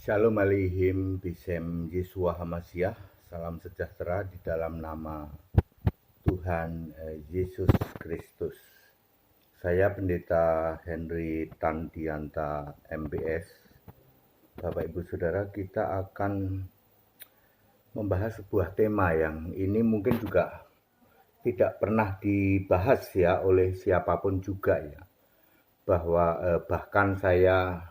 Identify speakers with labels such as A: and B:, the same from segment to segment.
A: Shalom Aleihim Bisem Yesua Hamasyah. Salam sejahtera di dalam nama Tuhan Yesus Kristus. Saya Pendeta Henry Tandianta MBS. Bapak Ibu Saudara, kita akan membahas sebuah tema yang ini mungkin juga tidak pernah dibahas ya oleh siapapun juga ya. Bahwa bahkan saya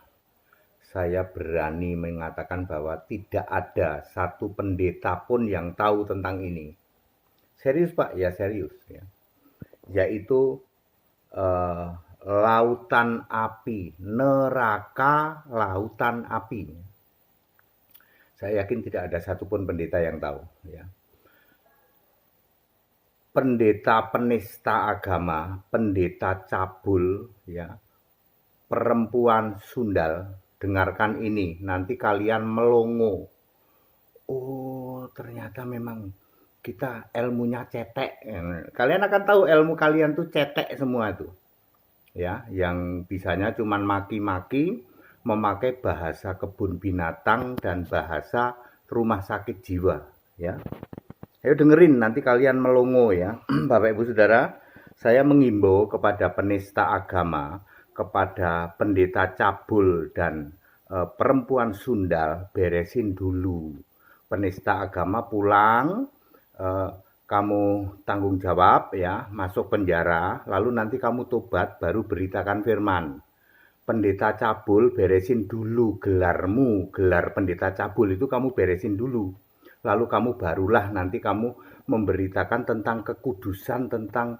A: berani mengatakan bahwa tidak ada satu pendeta pun yang tahu tentang ini. Serius Pak, ya serius ya. Yaitu lautan api, neraka lautan api. Saya yakin tidak ada satupun pendeta yang tahu ya. Pendeta penista agama, pendeta cabul ya, perempuan sundal, dengarkan ini, nanti kalian melongo. Oh, ternyata memang kita ilmunya cetek. Kalian akan tahu ilmu kalian tuh cetek semua tuh. Ya, yang bisanya cuman maki-maki, memakai bahasa kebun binatang dan bahasa rumah sakit jiwa, ya. Ayo dengerin, nanti kalian melongo ya. Bapak Ibu Saudara, saya mengimbau kepada penista agama, kepada pendeta cabul dan perempuan sundal, beresin dulu. Penista agama pulang, kamu tanggung jawab ya, masuk penjara, lalu nanti kamu tobat, baru beritakan firman. Pendeta cabul, beresin dulu gelarmu, gelar pendeta cabul itu kamu beresin dulu. Lalu kamu barulah nanti kamu memberitakan tentang kekudusan, tentang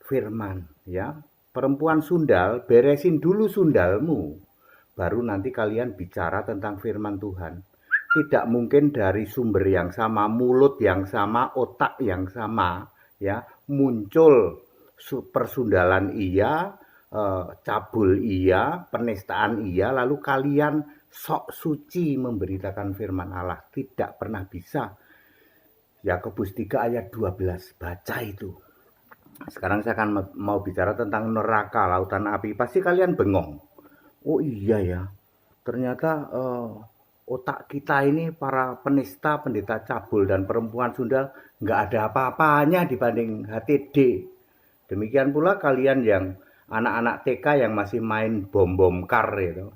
A: firman ya. Perempuan sundal, beresin dulu sundalmu, baru nanti kalian bicara tentang firman Tuhan. Tidak mungkin dari sumber yang sama, mulut yang sama, otak yang sama ya, muncul persundalan iya, cabul iya, penistaan iya, lalu kalian sok suci memberitakan firman Allah. Tidak pernah bisa. Yakobus 3 ayat 12, baca itu. Sekarang saya akan mau bicara tentang neraka, lautan api. Pasti kalian bengong. Oh iya ya, ternyata otak kita ini para penista, pendeta cabul dan perempuan sundal nggak ada apa-apanya dibanding HTD. Demikian pula kalian yang anak-anak TK yang masih main bom-bom kar itu.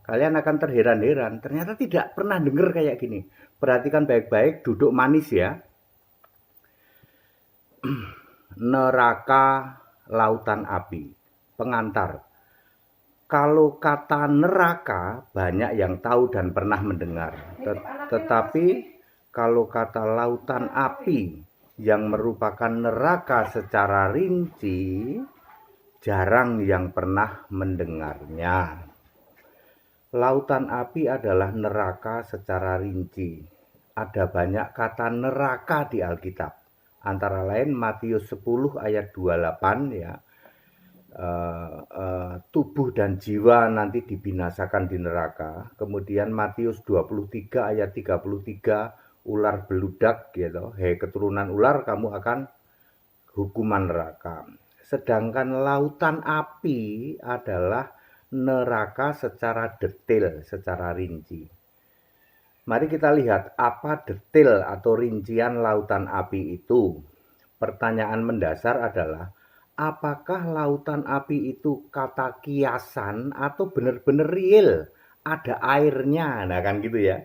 A: Kalian akan terheran-heran, ternyata tidak pernah dengar kayak gini. Perhatikan baik-baik, duduk manis ya. Neraka lautan api, pengantar. Kalau kata neraka banyak yang tahu dan pernah mendengar. Tetapi kalau kata lautan api yang merupakan neraka secara rinci, jarang yang pernah mendengarnya. Lautan api adalah neraka secara rinci. Ada banyak kata neraka di Alkitab. Antara lain Matius 10 ayat 28 ya. Tubuh dan jiwa nanti dibinasakan di neraka. Kemudian Matius 23 ayat 33, ular beludak gitu. Hei keturunan ular, kamu akan hukuman neraka. Sedangkan lautan api adalah neraka secara detail, secara rinci. Mari kita lihat apa detail atau rincian lautan api itu. Pertanyaan mendasar adalah, apakah lautan api itu kata kiasan atau benar-benar real? Ada airnya, nah kan gitu ya.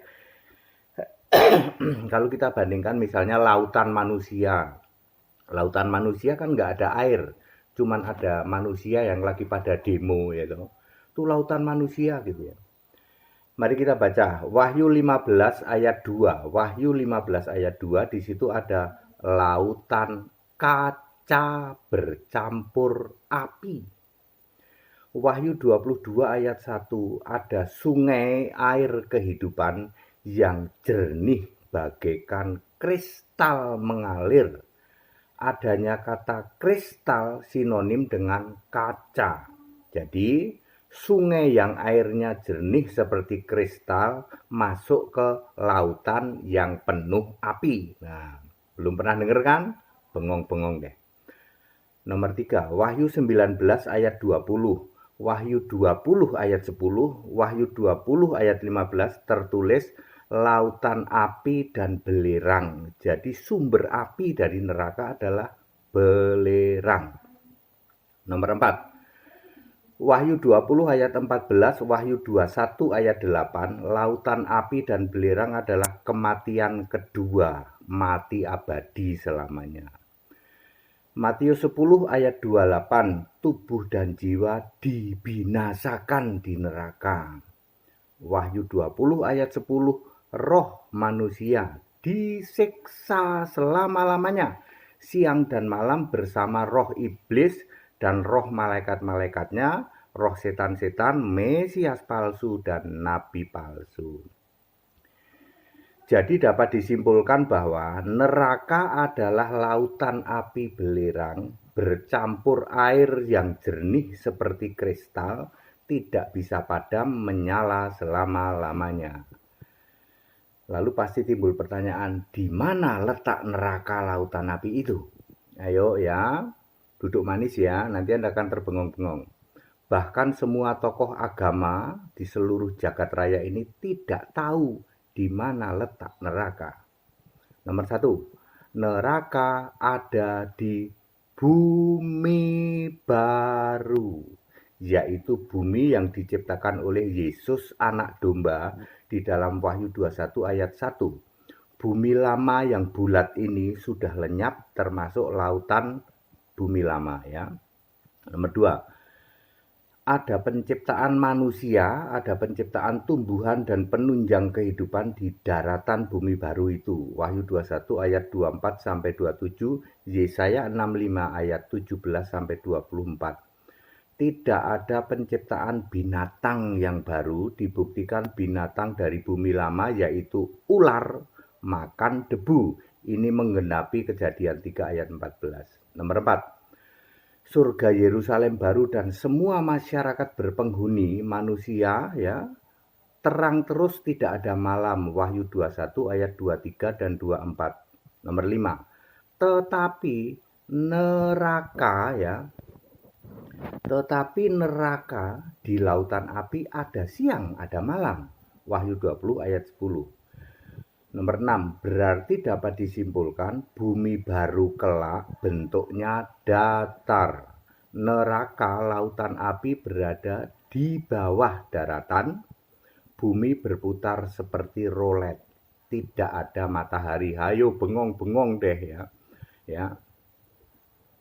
A: Kalau kita bandingkan misalnya lautan manusia. Lautan manusia kan nggak ada air. Cuman ada manusia yang lagi pada demo ya toh. Itu lautan manusia gitu ya. Mari kita baca Wahyu 15 ayat 2. Wahyu 15 ayat 2, di situ ada lautan kaca bercampur api. Wahyu 22 ayat 1, ada sungai air kehidupan yang jernih bagaikan kristal mengalir. Adanya kata kristal sinonim dengan kaca. Jadi sungai yang airnya jernih seperti kristal masuk ke lautan yang penuh api. Nah, belum pernah dengar kan? Bengong-bengong deh. Nomor 3, Wahyu 19 ayat 20. Wahyu 20 ayat 10, Wahyu 20 ayat 15 tertulis lautan api dan belerang. Jadi sumber api dari neraka adalah belerang. Nomor 4. Wahyu 20 ayat 14, Wahyu 21 ayat 8, lautan api dan belerang adalah kematian kedua, mati abadi selamanya. Matius 10 ayat 28, tubuh dan jiwa dibinasakan di neraka. Wahyu 20 ayat 10, roh manusia disiksa selama-lamanya, siang dan malam bersama roh iblis dan roh malaikat-malaikatnya, roh setan-setan, mesias palsu, dan nabi palsu. Jadi dapat disimpulkan bahwa neraka adalah lautan api belerang bercampur air yang jernih seperti kristal, tidak bisa padam, menyala selama-lamanya. Lalu pasti timbul pertanyaan, di mana letak neraka lautan api itu? Ayo ya, duduk manis ya, nanti Anda akan terbengong-bengong. Bahkan semua tokoh agama di seluruh jagat raya ini tidak tahu di mana letak neraka. Nomor 1, neraka ada di bumi baru, yaitu bumi yang diciptakan oleh Yesus anak domba di dalam Wahyu 21 ayat 1. Bumi lama yang bulat ini sudah lenyap, termasuk lautan bumi lama ya. Nomor 2, ada penciptaan manusia, ada penciptaan tumbuhan dan penunjang kehidupan di daratan bumi baru itu. Wahyu 21 ayat 24 sampai 27, Yesaya 65 ayat 17 sampai 24. Tidak ada penciptaan binatang yang baru, dibuktikan binatang dari bumi lama yaitu ular makan debu. Ini menggenapi Kejadian 3 ayat 14. Nomor 4. Surga Yerusalem baru dan semua masyarakat berpenghuni manusia ya, terang terus, tidak ada malam. Wahyu 21 ayat 23 dan 24. Nomor 5. Tetapi neraka ya, tetapi neraka di lautan api ada siang, ada malam. Wahyu 20 ayat 10. Nomor 6, berarti dapat disimpulkan bumi baru kelak bentuknya datar. Neraka lautan api berada di bawah daratan. Bumi berputar seperti rolet. Tidak ada matahari. Hayo bengong-bengong deh ya. Ya.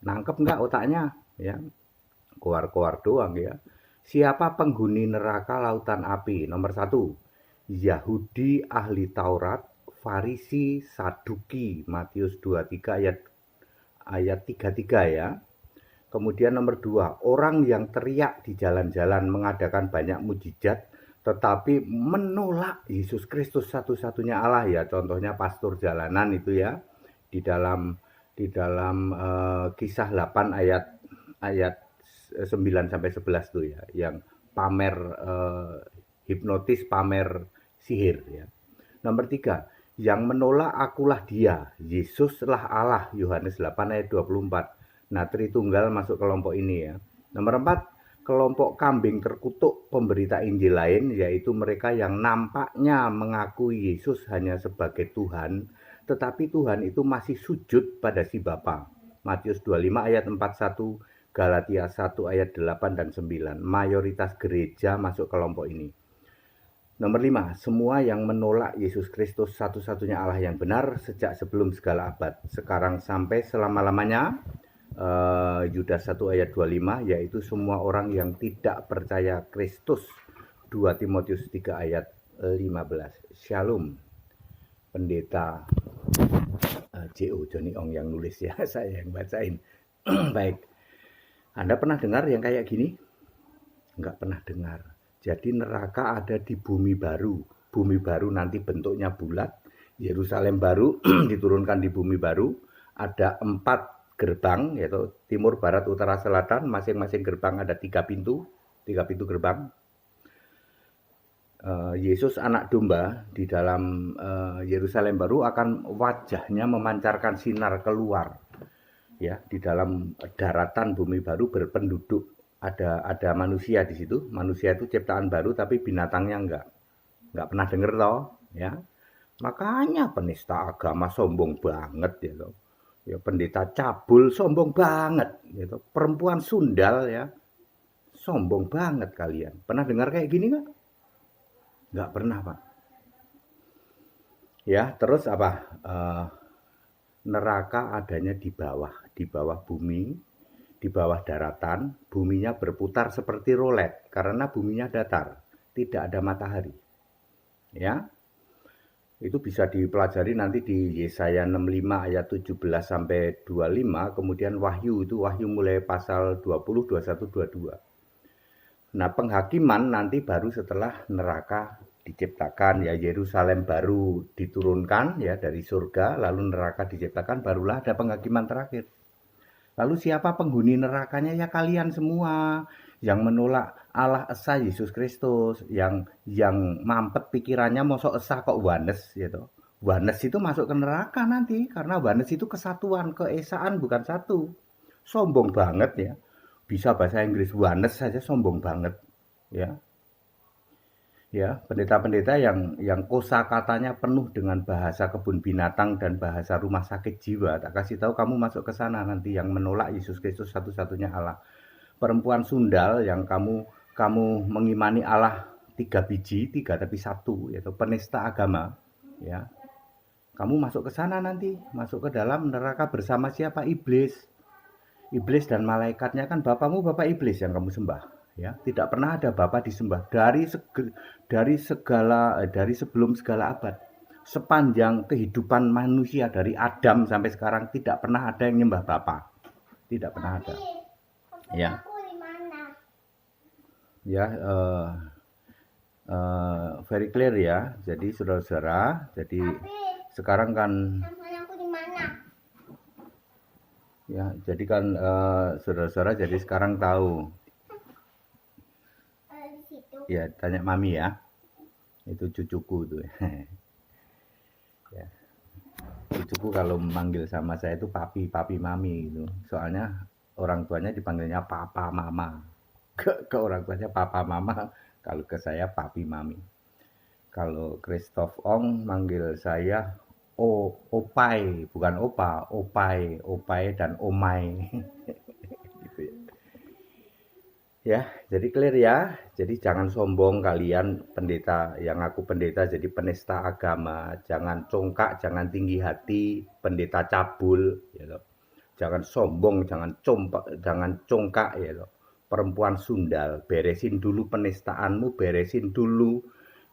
A: Nangkep enggak otaknya? Ya. Keluar-keluar doang ya. Siapa penghuni neraka lautan api? Nomor 1, Yahudi ahli Taurat, Farisi, Saduki, Matius 23 ayat 33 ya. Kemudian nomor 2, orang yang teriak di jalan-jalan mengadakan banyak mujizat tetapi menolak Yesus Kristus satu-satunya Allah ya. Contohnya pastor jalanan itu ya. Di dalam Kisah 8 ayat 9 sampai 11 tuh ya, yang pamer hipnotis, pamer sihir ya. Nomor 3, yang menolak akulah dia, Yesuslah Allah, Yohanes 8 ayat 24. Nah, Tritunggal masuk kelompok ini ya. Nomor 4, kelompok kambing terkutuk pemberita Injil lain, yaitu mereka yang nampaknya mengakui Yesus hanya sebagai Tuhan, tetapi Tuhan itu masih sujud pada si Bapa. Matius 25 ayat 41, Galatia 1 ayat 8 dan 9. Mayoritas gereja masuk kelompok ini. Nomor 5, semua yang menolak Yesus Kristus satu-satunya Allah yang benar sejak sebelum segala abad, sekarang sampai selama-lamanya. Yudas 1 ayat 25, yaitu semua orang yang tidak percaya Kristus. 2 Timotius 3 ayat 15. Shalom. Pendeta J.O. Johnny Ong yang nulis ya, saya yang bacain. Baik. Anda pernah dengar yang kayak gini? Enggak pernah dengar. Jadi neraka ada di bumi baru. Bumi baru nanti bentuknya bulat. Yerusalem baru diturunkan di bumi baru. Ada 4 gerbang, yaitu timur, barat, utara, selatan. Masing-masing gerbang ada 3 pintu. 3 pintu gerbang. Yesus anak domba di dalam Yerusalem baru akan wajahnya memancarkan sinar keluar. Ya, di dalam daratan bumi baru berpenduduk ada manusia di situ. Manusia itu ciptaan baru tapi binatangnya enggak pernah denger toh, ya. Makanya penista agama sombong banget ya toh. Ya pendeta cabul sombong banget gitu. Perempuan sundal ya sombong banget kalian. Pernah dengar kayak gini nggak? Nggak pernah, Pak. Ya, terus apa? Neraka adanya di bawah bumi, di bawah daratan. Buminya berputar seperti rolet karena buminya datar, tidak ada matahari. Ya, itu bisa dipelajari nanti di Yesaya 65 ayat 17 sampai 25, kemudian Wahyu itu Wahyu mulai pasal 20, 21, 22. Nah, penghakiman nanti baru setelah neraka diciptakan, ya Yerusalem baru diturunkan ya dari surga, lalu neraka diciptakan, barulah ada penghakiman terakhir. Lalu siapa penghuni nerakanya? Ya kalian semua yang menolak Allah Esa Yesus Kristus, yang mampet pikirannya mosok esa kok wanes gitu. Wanes itu masuk ke neraka nanti karena wanes itu kesatuan, keesaan bukan satu. Sombong banget ya. Bisa bahasa Inggris wanes saja sombong banget ya. Ya, pendeta-pendeta yang kosakatanya penuh dengan bahasa kebun binatang dan bahasa rumah sakit jiwa, tak kasih tahu kamu masuk ke sana nanti yang menolak Yesus Kristus satu-satunya Allah. Perempuan sundal yang kamu mengimani Allah tiga biji, tiga tapi satu, yaitu penista agama, ya. Kamu masuk ke sana nanti, masuk ke dalam neraka bersama siapa? Iblis. Iblis dan malaikatnya kan bapamu bapak iblis yang kamu sembah. Ya, tidak pernah ada Bapa disembah dari sebelum segala abad. Sepanjang kehidupan manusia dari Adam sampai sekarang tidak pernah ada yang nyembah Bapa. Tidak pernah ada. Ya. Ya, very clear ya. Jadi saudara-saudara, jadi sekarang kan ya, jadi kan saudara-saudara jadi sekarang tahu. Ya, tanya mami ya. Itu cucuku tuh. Ya. Cucuku kalau memanggil sama saya itu papi, papi, mami gitu. Soalnya orang tuanya dipanggilnya papa, mama. Ke orang tuanya papa, mama. Kalau ke saya papi, mami. Kalau Christoph Ong manggil saya opai, bukan opa, opai, opai dan omai. Ya, jadi clear ya. Jadi jangan sombong kalian pendeta, yang aku pendeta jadi penista agama. Jangan congkak, jangan tinggi hati, pendeta cabul, ya loh. Jangan sombong, jangan congkak ya loh. Perempuan sundal, beresin dulu penistaanmu, beresin dulu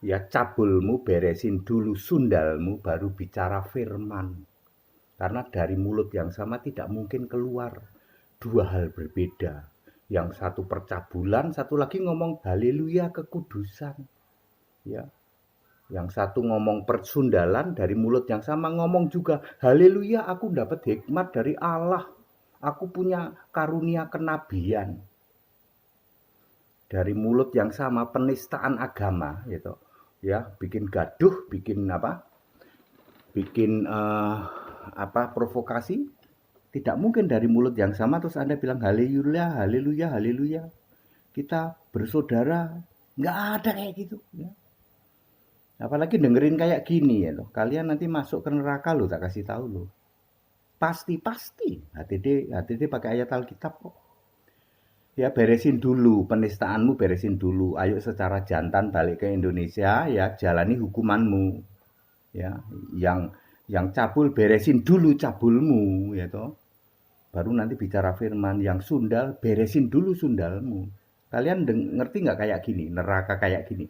A: ya cabulmu, beresin dulu sundalmu, baru bicara firman. Karena dari mulut yang sama tidak mungkin keluar dua hal berbeda. Yang satu percabulan, satu lagi ngomong haleluya kekudusan. Ya. Yang satu ngomong persundalan dari mulut yang sama ngomong juga haleluya aku dapat hikmat dari Allah. Aku punya karunia kenabian. Dari mulut yang sama penistaan agama gitu. Ya, bikin gaduh, bikin apa? Bikin provokasi. Tidak mungkin dari mulut yang sama terus Anda bilang haleluya, haleluya, haleluya. Kita bersaudara. Nggak ada kayak gitu. Ya. Apalagi dengerin kayak gini ya loh. Kalian nanti masuk ke neraka loh, tak kasih tahu loh. Pasti. HTD pakai ayat Alkitab kok. Ya beresin dulu, penistaanmu beresin dulu. Ayo secara jantan balik ke Indonesia ya, jalani hukumanmu. Ya, yang cabul beresin dulu cabulmu ya toh. Baru nanti bicara firman. Yang sundal beresin dulu sundalmu. Kalian ngerti nggak kayak gini, neraka kayak gini?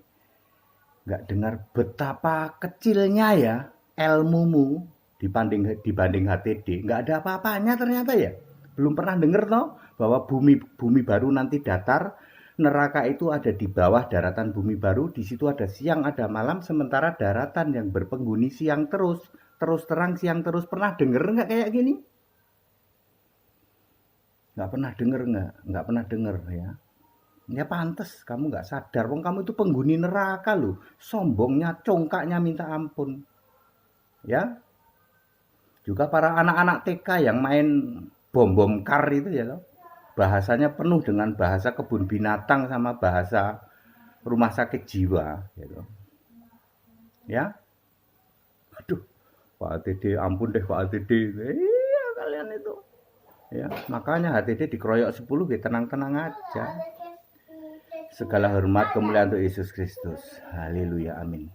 A: Nggak dengar betapa kecilnya ya ilmumu dibanding HTD. Nggak ada apa-apanya ternyata ya. Belum pernah dengar toh bahwa bumi baru nanti datar. Neraka itu ada di bawah daratan bumi baru. Di situ ada siang, ada malam. Sementara daratan yang berpenghuni siang terus terang siang terus. Pernah denger nggak kayak gini? Nggak pernah denger nggak pernah denger ya. Ya pantes kamu nggak sadar. Wong kamu itu penghuni neraka loh. Sombongnya, congkaknya minta ampun. Ya. Juga para anak-anak TK yang main bom kar itu ya loh. bahasanya penuh dengan bahasa kebun binatang sama bahasa rumah sakit jiwa gitu. Ya. Aduh, Pak ATD, ampun deh Pak ATD. Iya kalian itu. Ya, makanya HTD dikeroyok 10 gitu, tenang-tenang aja. Segala hormat kemuliaan untuk Yesus Kristus. Haleluya, amin.